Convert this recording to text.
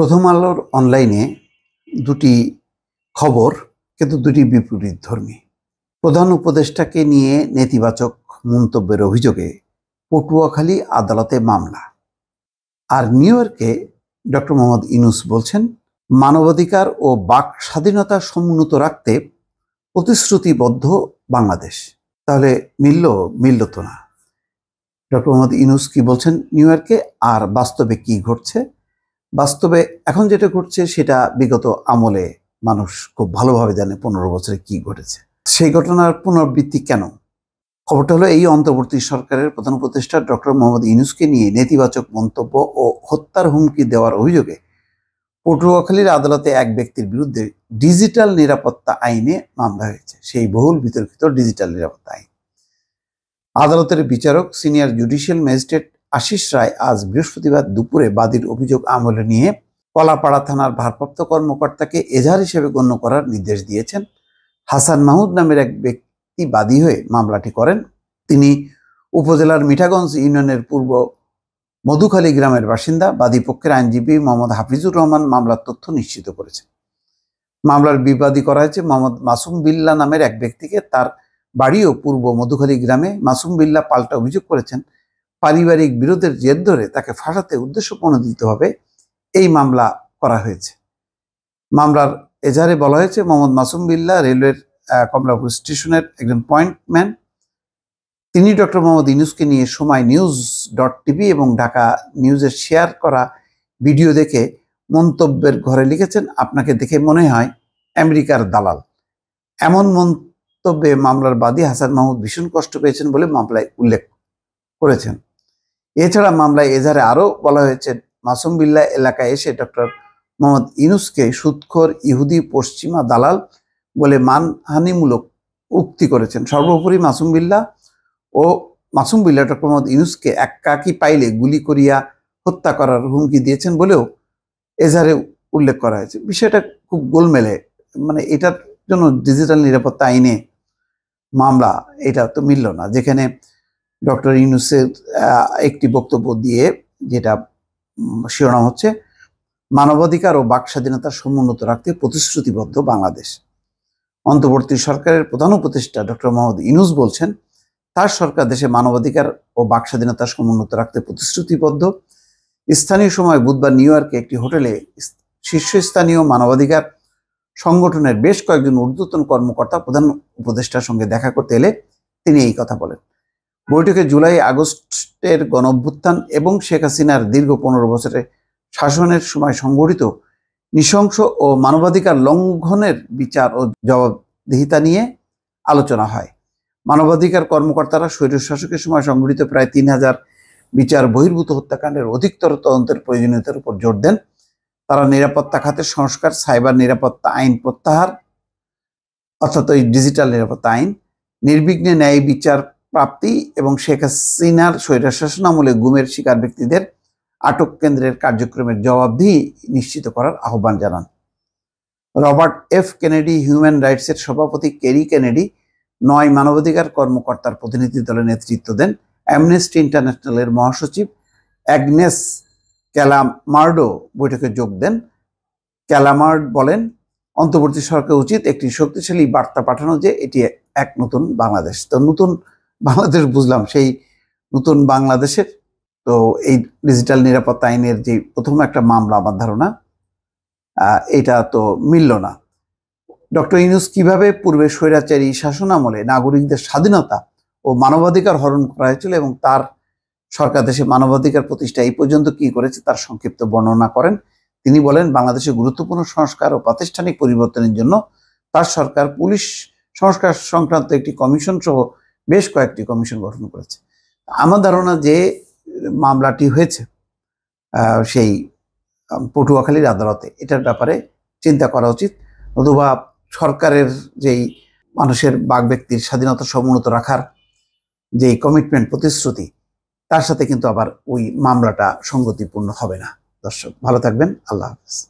প্রথম আলোর অনলাইনে দুটি খবর, কিন্তু দুটি বিপরীতধর্মী। প্রধান উপদেষ্টাকে নিয়ে নেতিবাচক মন্তব্যের অভিযোগে পটুয়াখালী আদালতে মামলা। আর নিউ ইয়র্কে ডক্টর মোহাম্মদ ইউনূস বলছেন, মানবাধিকার ও বাক স্বাধীনতা সমুন্নত রাখতে প্রতিশ্রুতিবদ্ধ বাংলাদেশ। তাহলে মিলল তো না। ডক্টর মোহাম্মদ ইউনূস কি বলছেন নিউ ইয়র্কে, আর বাস্তবে কি ঘটছে? বাস্তবে এখন যেটা ঘটছে সেটা বিগত আমলে মানুষ খুব ভালোভাবে জানে 15 বছরে কি ঘটেছে। সেই ঘটনার পুনরাবৃত্তি কেন? খবরটা হলো, এই অন্তর্বর্তী সরকারের প্রধান উপদেষ্টা ডক্টর মোহাম্মদ ইউনূসকে নিয়ে নেতিবাচক মন্তব্য ও হত্যার হুমকি দেওয়ার অভিযোগে পটুয়াখালীর আদালতে এক ব্যক্তির বিরুদ্ধে ডিজিটাল নিরাপত্তা আইনে মামলা হয়েছে। সেই বহুল বিতর্কিত ডিজিটাল নিরাপত্তা আইন। আদালতের বিচারক সিনিয়র জুডিশিয়াল ম্যাজিস্ট্রেট আশিস রায় আজ বৃহস্পতিবার দুপুরে বাদীর অভিযোগ আমলে নিয়ে কলাপাড়া থানার ভারপ্রাপ্ত কর্মকর্তাকে এজাহার হিসেবে গণ্য করার নির্দেশ দিয়েছেন। হাসান মাহমুদ নামের এক ব্যক্তি বাদী হয়ে মামলাটি করেন। তিনি উপজেলার মিঠাগঞ্জ ইউনিয়নের পূর্ব মধুখালী গ্রামের বাসিন্দা। বাদী পক্ষের আইনজীবী মোহাম্মদ হাফিজুর রহমান মামলার তথ্য নিশ্চিত করেছেন। মামলার বিবাদী করা হয়েছে মোহাম্মদ মাসুম বিল্লাহ নামের এক ব্যক্তিকে। তার বাড়িও পূর্ব মধুখালী গ্রামে। মাসুম বিল্লাহ পাল্টা অভিযোগ করেছেন, পারিবারিক বিরোধের জের ধরে তাকে ফাঁসাতে উদ্দেশ্যপ্রণোদিতভাবে এই মামলা করা হয়েছে। মামলার এজাহারে বলা হয়েছে, মোহাম্মদ মাসুম বিল্লাহ রেলওয়ের কমলাপুর স্টেশনের একজন পয়েন্টম্যান। তিনি ডক্টর মোহাম্মদ ইউনূসকে নিয়ে সময় নিউজ.টিভি এবং ঢাকা নিউজের শেয়ার করা ভিডিও দেখে মন্তব্যের ঘরে লিখেছেন, আপনাকে দেখে মনে হয় আমেরিকার দালাল। এমন মন্তব্যে মামলার বাদী হাসান মাহমুদ ভীষণ কষ্ট পেয়েছেন বলে মামলায় উল্লেখ করেছেন। এছাড়া মামলায় এজাহারে আরও বলা হয়েছে, মাসুম বিল্লাহ এলাকায় এসে ডক্টর মোহাম্মদ ইউনূসকে সুদখোর ইহুদি পশ্চিমা দালাল বলে মানহানিমূলক উক্তি করেছেন। সর্বোপরি মাসুম বিল্লাহ ডক্টর মোহাম্মদ ইউনূসকে একাকী পাইলে গুলি করিয়া হত্যা করার হুমকি দিয়েছেন বলেও এজাহারে উল্লেখ করা হয়েছে। বিষয়টা খুব গোলমেলে, মানে এটার জন্য ডিজিটাল নিরাপত্তা আইনে মামলা, এটা তো মিলল না। যেখানে ডক্টর ইউনূসের একটি বক্তব্য দিয়ে যেটা শিরোনাম হচ্ছে, মানবাধিকার ও বাক স্বাধীনতা সমুন্নত রাখতে প্রতিশ্রুতিবদ্ধ বাংলাদেশ। অন্তর্বর্তী সরকারের প্রধান উপদেষ্টা ডক্টর মোহাম্মদ ইউনূস বলছেন, তার সরকার দেশে মানবাধিকার ও বাক স্বাধীনতা সমুন্নত রাখতে প্রতিশ্রুতিবদ্ধ। স্থানীয় সময় বুধবার নিউ ইয়র্কে একটি হোটেলে শীর্ষস্থানীয় মানবাধিকার সংগঠনের বেশ কয়েকজন ঊর্ধ্বতন কর্মকর্তা প্রধান উপদেষ্টার সঙ্গে দেখা করতে এলে তিনি এই কথা বলেন। বৈঠকে জুলাই আগস্টের গণঅভ্যুত্থান এবং শেখ হাসিনার দীর্ঘ 15 বছরের শাসনের সময় সংঘটিত নৃশংস ও মানবাধিকার লঙ্ঘনের বিচার ও জবাবদিহিতা নিয়ে আলোচনা হয়। মানবাধিকার কর্মকর্তারা স্বৈরশাসকের সময় সংঘটিত প্রায় 3000 বিচার বহির্ভূত হত্যাকাণ্ডের অধিকতর তদন্তের প্রয়োজনীয়তার উপর জোর দেন। তারা নিরাপত্তা খাতের সংস্কার, সাইবার নিরাপত্তা আইন প্রত্যাহার, অর্থাৎ ওই ডিজিটাল নিরাপত্তা আইন, নির্বিঘ্নে ন্যায় বিচার প্রাপ্তি এবং শেখ হাসিনার স্বৈরশাসন আমলে গুমের শিকার ব্যক্তিদের আটক কেন্দ্রের কার্যক্রমের জবাবদিহি নিশ্চিত করার আহ্বান জানান। রবার্ট এফ কেনেডি হিউম্যান রাইটসের সভাপতি কেরি কেনেডি 9 মানবাধিকার কর্মকর্তার প্রতিনিধি দলের নেতৃত্ব দেন। অ্যামনেস্টি ইন্টারন্যাশনালের মহাসচিব অ্যাগনেস ক্যালামার্ডো বৈঠকে যোগ দেন। ক্যালামার্ড বলেন, অন্তর্বর্তী সরকার উচিত একটি শক্তিশালী বার্তা পাঠানো যে এটি এক নতুন বাংলাদেশ। তো নতুন বাংলাদেশ বুঝলাম, সেই নতুন বাংলাদেশের তো এই ডিজিটাল নিরাপত্তা আইনের যে প্রথম একটা মামলা, আমার ধারণা এটা তো মিলল না। ডক্টর ইউনূস কিভাবে পূর্বে স্বৈরাচারী শাসন আমলে নাগরিকদের স্বাধীনতা ও মানবাধিকার হরণ করা হয়েছিল এবং তার সরকার দেশে মানবাধিকার প্রতিষ্ঠা এই পর্যন্ত কি করেছে তার সংক্ষিপ্ত বর্ণনা করেন। তিনি বলেন, বাংলাদেশে গুরুত্বপূর্ণ সংস্কার ও প্রাতিষ্ঠানিক পরিবর্তনের জন্য তার সরকার পুলিশ সংস্কার সংক্রান্ত একটি কমিশন সহ বেশ কয়েকটি কমিশন গঠন করেছে। আমার ধারণা যে মামলাটি হয়েছে সেই পটুয়াখালীর আদালতে, এটার ব্যাপারে চিন্তা করা উচিত। নতুবা সরকারের যেই মানুষের বাক ব্যক্তির স্বাধীনতা সমুন্নত রাখার যেই কমিটমেন্ট, প্রতিশ্রুতি, তার সাথে কিন্তু আবার ওই মামলাটা সঙ্গতিপূর্ণ হবে না। দর্শক ভালো থাকবেন, আল্লাহ হাফেজ।